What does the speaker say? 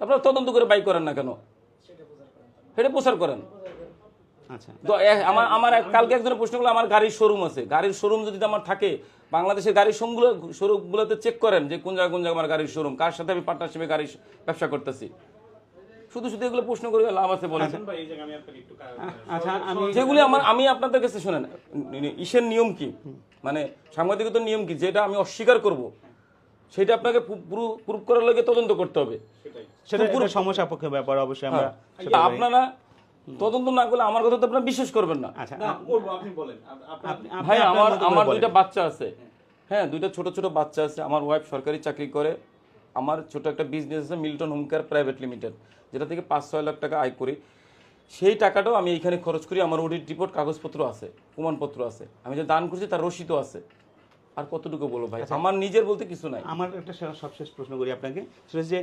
আপনারা তদন্ত করে বাই করেন না কেন, সেটা প্রচার করেন। আচ্ছা তো আমার কালকে একজনের প্রশ্ন করলো, আমার গাড়ির শোরুম আছে, গাড়ির শোরুম যদি আমার থাকে, বাংলাদেশের গাড়ির শোরুমগুলোতে চেক করেন যে কোন জায়গায় আমার গাড়ির শোরুম, কার সাথে আমি পার্টনারশিপে গাড়ির ব্যবসা করতেছি। শুধু শুধু এগুলো প্রশ্ন করে লাভ আছে বলেন? আচ্ছা যেগুলি আমি আপনাদের কাছে শোনেন, ইসের নিয়ম কি, মানে সাংবাদিকতার নিয়ম কি, যেটা আমি অস্বীকার করব সেটা আপনাকে প্রুফ করার লাগে তদন্ত করতে হবে। সেটা পুরো সমস্যা পক্ষে ব্যাপার, অবশ্যই আমরা আপনারা তদন্ত না করলে আমার কথা তো আপনারা বিশ্বাস করবেন না। আচ্ছা ভাই আমার দুইটা বাচ্চা আছে, হ্যাঁ, দুইটা ছোট ছোট বাচ্চা আছে। আমার ওয়াইফ সরকারি চাকরি করে, আমার ছোট একটা বিজনেস আছে Milton home care private limited, যেটা থেকে 5-6 লাখ টাকা আয় করি। সেই টাকাটাও আমি এইখানে খরচ করি, আমার অডিট রিপোর্ট কাগজপত্র আছে, প্রমাণপত্র আছে, আমি যে দান করছি তার রসিদও আছে। আর কতটুকু বলবো ভাই, আমার নিজের বলতে কিছু নাই। আমার একটা সবশেষ প্রশ্ন করি আপনাকে, সেটা যে